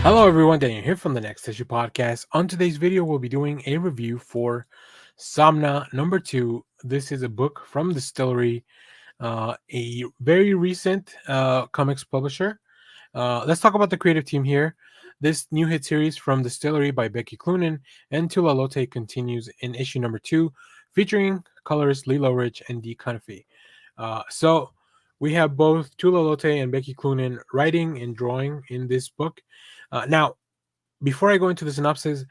Hello everyone, Daniel here from the Next Issue Podcast. On today's video, we'll be doing a review for Somna number 2. This is a book from Distillery, a very recent comics publisher. Let's talk about the creative team here. This new hit series from Distillery by Becky CLOONAN and TULA LOTAY continues in issue number 2, featuring colorist Lilo Rich and Dee Cunniffe. So we have both Tula LOTAY and Becky CLOONAN writing and drawing in this book. Now, before I go into the synopsis,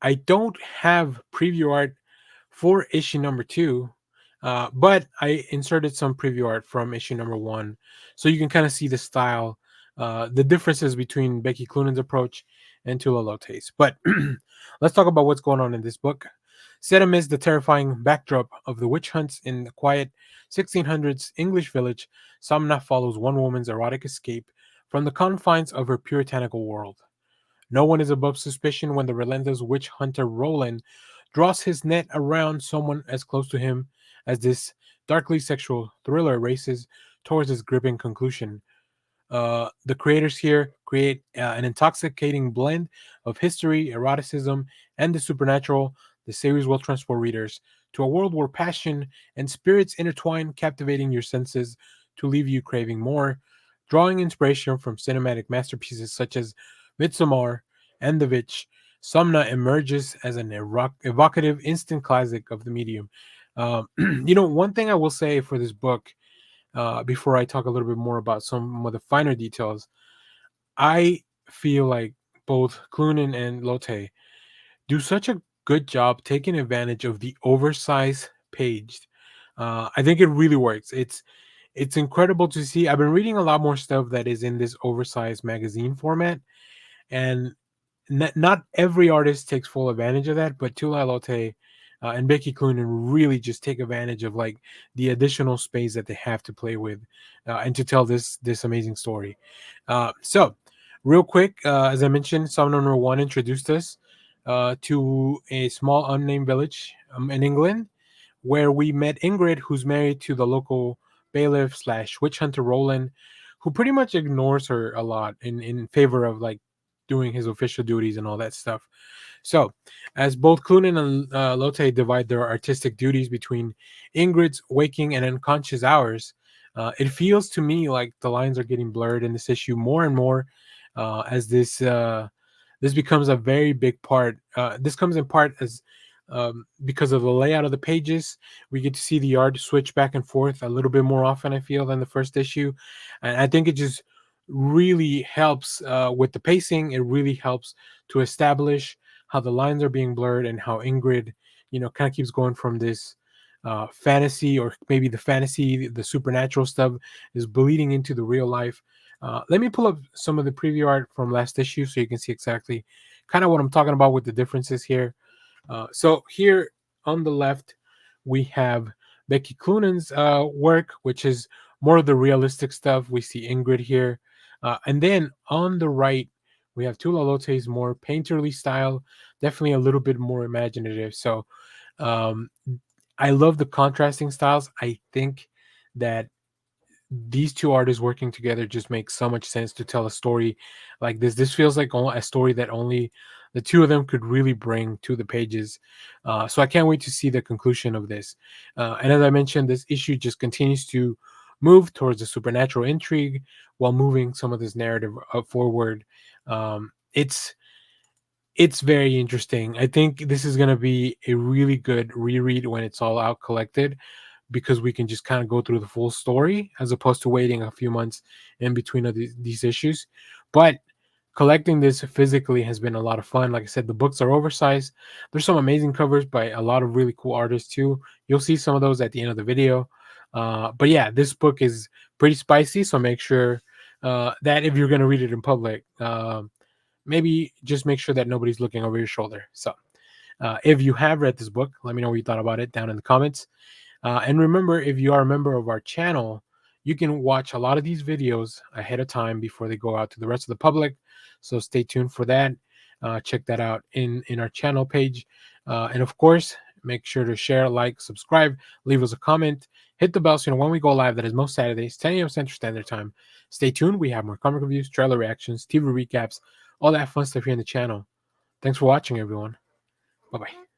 I don't have preview art for issue number 2, but I inserted some preview art from issue number 1, so you can kind of see the style, the differences between Becky CLOONAN's approach and Tula LOTAY's. But let's talk about what's going on in this book. Set amidst the terrifying backdrop of the witch hunts in the quiet 1600s English village, Somna follows one woman's erotic escape from the confines of her puritanical world. No one is above suspicion when the relentless witch hunter Roland draws his net around someone as close to him as this darkly sexual thriller races towards its gripping conclusion. The creators here create an intoxicating blend of history, eroticism, and the supernatural. The series will transport readers to a world where passion and spirits intertwine, captivating your senses to leave you craving more. Drawing inspiration from cinematic masterpieces such as Midsommar and The Witch, Somna emerges as an evocative instant classic of the medium. One thing I will say for this book, before I talk a little bit more about some of the finer details, I feel like both Clunan and Lotte do such a good job taking advantage of the oversized page. I think it really works. It's incredible to see. I've been reading a lot more stuff that is in this oversized magazine format, and not every artist takes full advantage of that, but Tula Lotte and Becky Cloonan really just take advantage of like the additional space that they have to play with and to tell this amazing story. So, real quick, as I mentioned, Psalm number 1 introduced us to a small unnamed village in England where we met Ingrid, who's married to the local bailiff slash witch hunter Roland, who pretty much ignores her a lot in favor of like doing his official duties and all that stuff. So, as both Clunan and Lotte divide their artistic duties between Ingrid's waking and unconscious hours, it feels to me like the lines are getting blurred in this issue more and more as this becomes a very big part. This comes in part as because of the layout of the pages. We get to see the art switch back and forth a little bit more often, I feel, than the first issue. And I think it just really helps with the pacing. It really helps to establish how the lines are being blurred and how Ingrid, kind of keeps going from this fantasy, or maybe the fantasy, the supernatural stuff is bleeding into the real life. Let me pull up some of the preview art from last issue so you can see exactly kind of what I'm talking about with the differences here. So here on the left, we have Becky Cloonan's work, which is more of the realistic stuff. We see Ingrid here. And then on the right, we have Tula Lotte's more painterly style, definitely a little bit more imaginative. So um, I love the contrasting styles. I think that these two artists working together just makes so much sense to tell a story like this. This feels like a story that only the two of them could really bring to the pages. So I can't wait to see the conclusion of this. And as I mentioned, this issue just continues to move towards the supernatural intrigue while moving some of this narrative forward. It's very interesting. I think this is going to be a really good reread when it's all out collected, because we can just kind of go through the full story as opposed to waiting a few months in between of these issues. But collecting this physically has been a lot of fun. Like I said, the books are oversized. There's some amazing covers by a lot of really cool artists too. You'll see some of those at the end of the video. But yeah, this book is pretty spicy, so make sure that if you're going to read it in public, maybe just make sure that nobody's looking over your shoulder. So if you have read this book, let me know what you thought about it down in the comments. And remember, if you are a member of our channel, you can watch a lot of these videos ahead of time before they go out to the rest of the public. So stay tuned for that. Check that out in our channel page. And of course, make sure to share, like, subscribe, leave us a comment, hit the bell so you know when we go live. That is most Saturdays, 10 a.m. Central Standard Time. Stay tuned. We have more comic reviews, trailer reactions, TV recaps, all that fun stuff here in the channel. Thanks for watching, everyone. Bye bye.